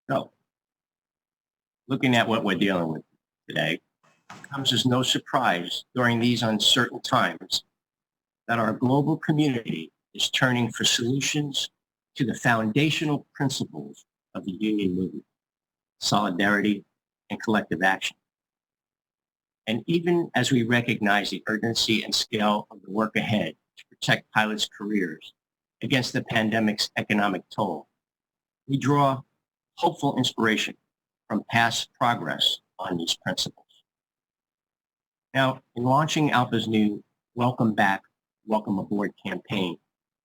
So, looking at what we're dealing with today, it comes as no surprise during these uncertain times that our global community is turning for solutions to the foundational principles of the union movement, solidarity, and collective action. And even as we recognize the urgency and scale of the work ahead to protect pilots' careers against the pandemic's economic toll, we draw hopeful inspiration from past progress on these principles. Now, in launching ALPA's new Welcome Back, Welcome Aboard campaign,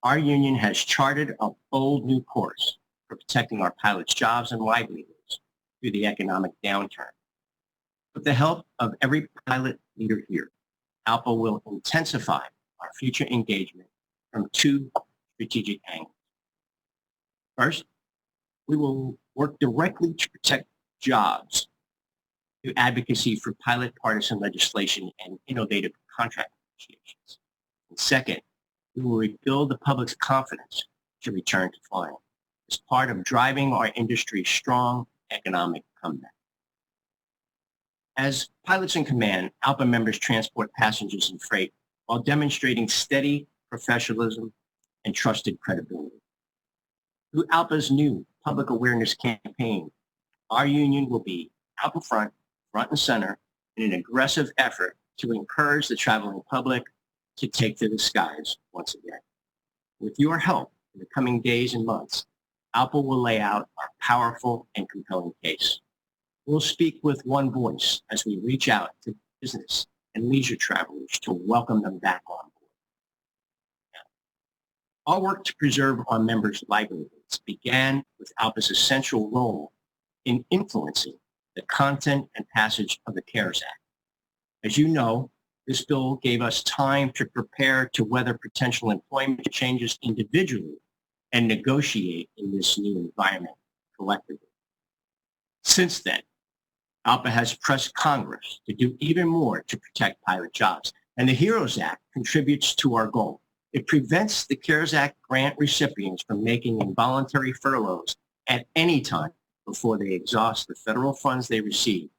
our union has charted a bold new course for protecting our pilots' jobs and livelihoods through the economic downturn. With the help of every pilot leader here, ALPA will intensify our future engagement from two strategic angles. First, we will work directly to protect jobs through advocacy for pilot partisan legislation and innovative contract negotiations. And second, we will rebuild the public's confidence to return to flying as part of driving our industry's strong economic comeback. As pilots in command, ALPA members transport passengers and freight while demonstrating steady professionalism and trusted credibility. Through ALPA's new public awareness campaign, our union will be out in front and center in an aggressive effort to encourage the traveling public to take to the skies once again. With your help in the coming days and months, ALPA will lay out our powerful and compelling case. We'll speak with one voice as we reach out to business and leisure travelers to welcome them back on board. Our work to preserve our members' livelihoods began with ALPA's essential role in influencing the content and passage of the CARES Act. As you know, this bill gave us time to prepare to weather potential employment changes individually and negotiate in this new environment collectively. Since then, ALPA has pressed Congress to do even more to protect pilot jobs, and the HEROES Act contributes to our goal. It prevents the CARES Act grant recipients from making involuntary furloughs at any time before they exhaust the federal funds they receive,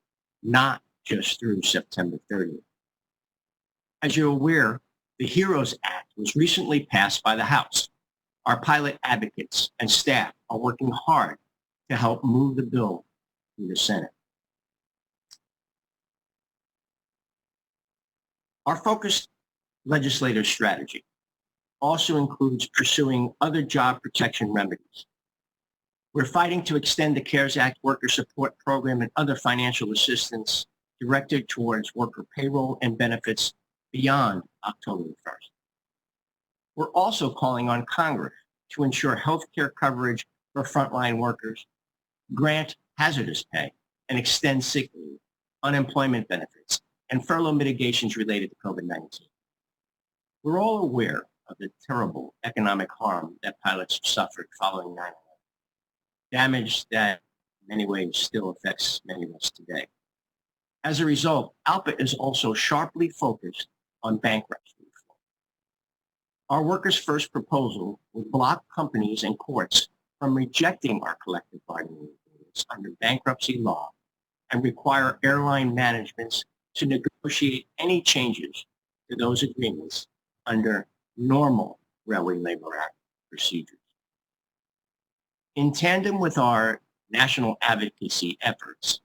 not just through September 30th. As you're aware, the HEROES Act was recently passed by the House. Our pilot advocates and staff are working hard to help move the bill through the Senate. Our focused legislative strategy also includes pursuing other job protection remedies. We're fighting to extend the CARES Act Worker Support Program and other financial assistance directed towards worker payroll and benefits beyond October 1st. We're also calling on Congress to ensure health care coverage for frontline workers, grant hazardous pay, and extend sick leave, unemployment benefits, and furlough mitigations related to COVID-19. We're all aware of the terrible economic harm that pilots have suffered following 9/11, damage that in many ways still affects many of us today. As a result, ALPA is also sharply focused on bankruptcy reform. Our Workers' First proposal would block companies and courts from rejecting our collective bargaining agreements under bankruptcy law and require airline managements to negotiate any changes to those agreements under normal Railway Labor Act procedures. In tandem with our national advocacy efforts,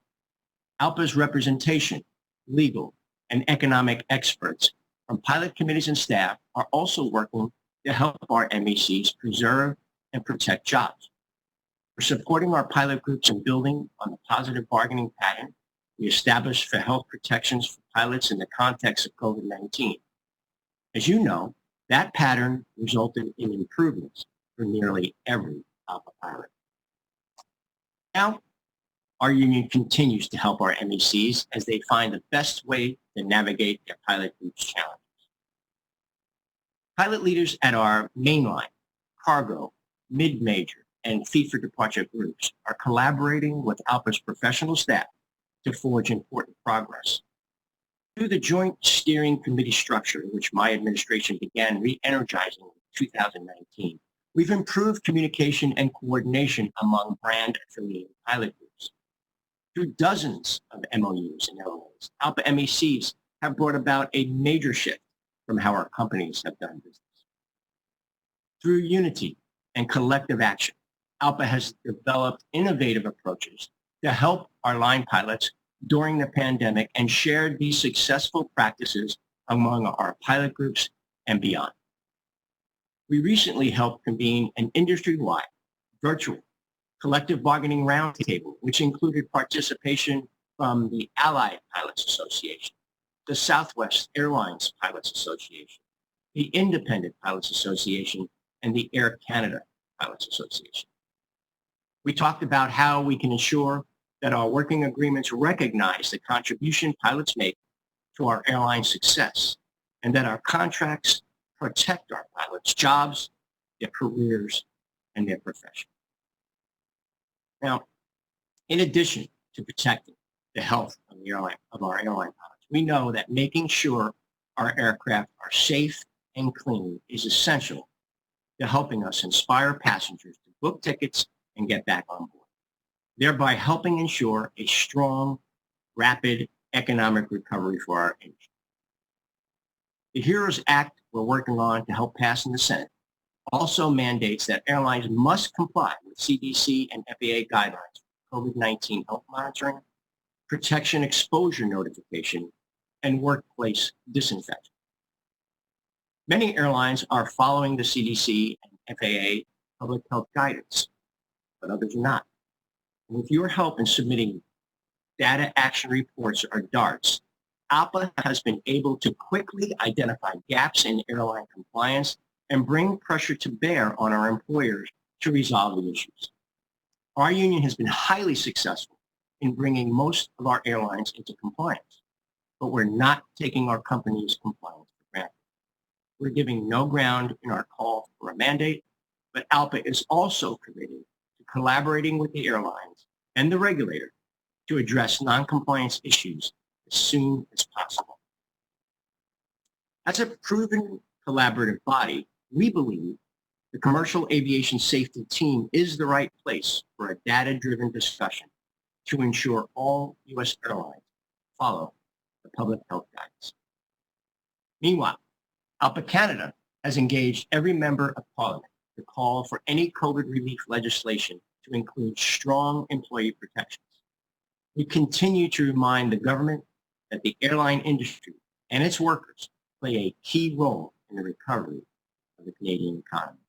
ALPA's representation, legal, and economic experts from pilot committees and staff are also working to help our MECs preserve and protect jobs. We're supporting our pilot groups in building on the positive bargaining pattern we established for health protections for pilots in the context of COVID-19. As you know, that pattern resulted in improvements for nearly every ALPA pilot. Now, our union continues to help our MECs as they find the best way to navigate their pilot group's challenges. Pilot leaders at our mainline, cargo, mid-major, and fee-for-departure groups are collaborating with ALPA's professional staff to forge important progress. Through the Joint Steering Committee structure, which my administration began re-energizing in 2019, We've improved communication and coordination among brand-affiliated pilot groups. Through dozens of MOUs and LOAs, ALPA MECs have brought about a major shift from how our companies have done business. Through unity and collective action, ALPA has developed innovative approaches to help our line pilots during the pandemic and shared these successful practices among our pilot groups and beyond. We recently helped convene an industry-wide virtual collective bargaining roundtable, which included participation from the Allied Pilots Association, the Southwest Airlines Pilots Association, the Independent Pilots Association, and the Air Canada Pilots Association. We talked about how we can ensure that our working agreements recognize the contribution pilots make to our airline success, and that our contracts protect our pilots' jobs, their careers, and their profession. Now, in addition to protecting the health of our airline pilots, we know that making sure our aircraft are safe and clean is essential to helping us inspire passengers to book tickets and get back on board, thereby helping ensure a strong, rapid economic recovery for our industry. The HEROES Act we're working on to help pass in the Senate also mandates that airlines must comply with CDC and FAA guidelines for COVID-19 health monitoring, protection exposure notification, and workplace disinfection. Many airlines are following the CDC and FAA public health guidance, but others are not. And with your help in submitting data action reports or DARTs, ALPA has been able to quickly identify gaps in airline compliance and bring pressure to bear on our employers to resolve the issues. Our union has been highly successful in bringing most of our airlines into compliance, but we're not taking our company's compliance for granted. We're giving no ground in our call for a mandate, but ALPA is also committed to collaborating with the airlines and the regulator to address non-compliance issues as soon as possible. As a proven collaborative body, we believe the commercial aviation safety team is the right place for a data-driven discussion to ensure all U.S. airlines follow the public health guidance. Meanwhile, ALPA Canada has engaged every member of Parliament to call for any COVID relief legislation to include strong employee protections. We continue to remind the government that the airline industry and its workers play a key role in the recovery of the Canadian economy.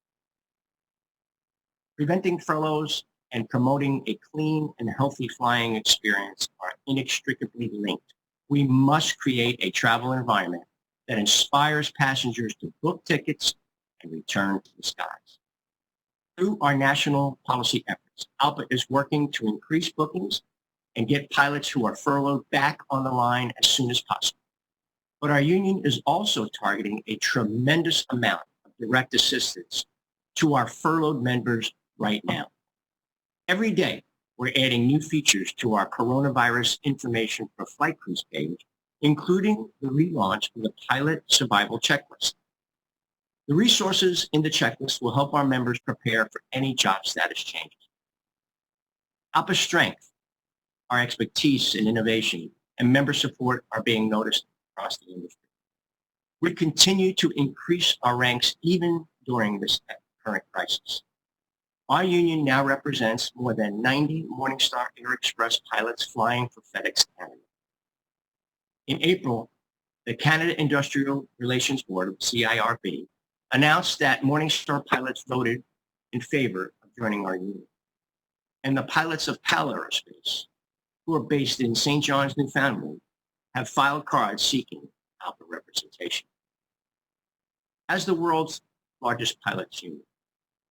Preventing furloughs and promoting a clean and healthy flying experience are inextricably linked. We must create a travel environment that inspires passengers to book tickets and return to the skies. Through our national policy efforts, ALPA is working to increase bookings and get pilots who are furloughed back on the line as soon as possible. But our union is also targeting a tremendous amount of direct assistance to our furloughed members right now. Every day, we're adding new features to our coronavirus information for flight crews page, including the relaunch of the Pilot Survival Checklist. The resources in the checklist will help our members prepare for any job status changes. ALPA's strength, our expertise in innovation, and member support are being noticed across the industry. We continue to increase our ranks even during this current crisis. Our union now represents more than 90 Morningstar Air Express pilots flying for FedEx Canada. In April, the Canada Industrial Relations Board, CIRB, announced that Morningstar pilots voted in favor of joining our union. And the pilots of PAL Aerospace, who are based in St. John's, Newfoundland, have filed cards seeking ALPA representation. As the world's largest pilots union,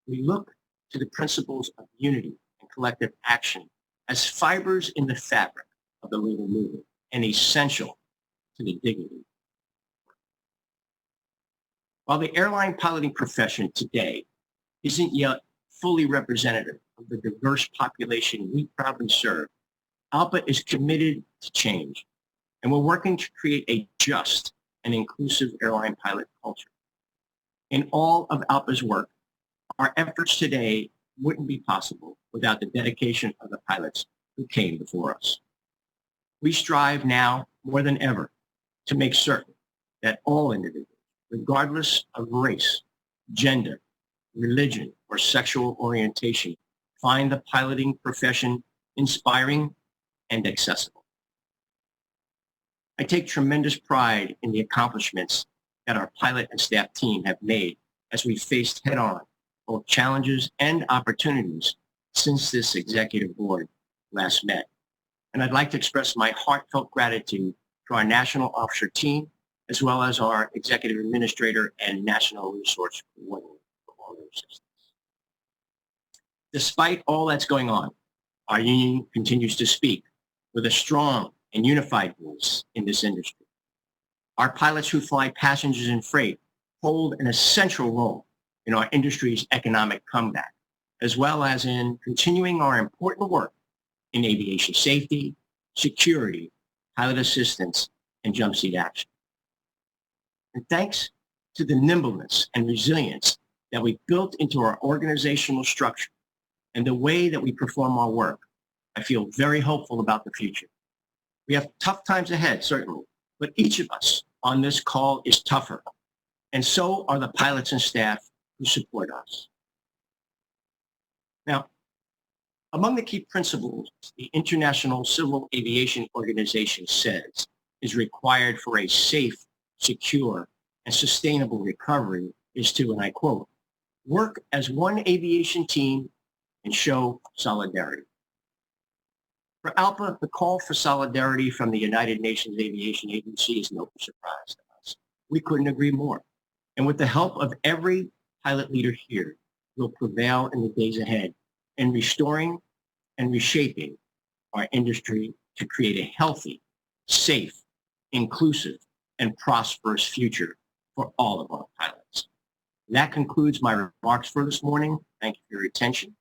we look to the principles of unity and collective action as fibers in the fabric of the labor movement and essential to the dignity. While the airline piloting profession today isn't yet fully representative of the diverse population we proudly serve, ALPA is committed to change, and we're working to create a just and inclusive airline pilot culture. In all of ALPA's work, Our efforts today wouldn't be possible without the dedication of the pilots who came before us. We strive now more than ever to make certain that all individuals, regardless of race, gender, religion, or sexual orientation, find the piloting profession inspiring and accessible. I take tremendous pride in the accomplishments that our pilot and staff team have made as we faced head-on both challenges and opportunities since this executive board last met. And I'd like to express my heartfelt gratitude to our national officer team, as well as our executive administrator and national resource coordinator for all their assistance. Despite all that's going on, our union continues to speak with a strong and unified voice in this industry. Our pilots who fly passengers and freight hold an essential role in our industry's economic comeback, as well as in continuing our important work in aviation safety, security, pilot assistance, and jump seat action. And thanks to the nimbleness and resilience that we built into our organizational structure and the way that we perform our work, I feel very hopeful about the future. We have tough times ahead, certainly, but each of us on this call is tougher, and so are the pilots and staff who support us. Now, among the key principles the International Civil Aviation Organization says is required for a safe, secure, and sustainable recovery is to, and I quote, work as one aviation team and show solidarity. For ALPA, the call for solidarity from the United Nations Aviation Agency is no surprise to us. We couldn't agree more. And with the help of every pilot leader here, will prevail in the days ahead in restoring and reshaping our industry to create a healthy, safe, inclusive, and prosperous future for all of our pilots. That concludes my remarks for this morning. Thank you for your attention.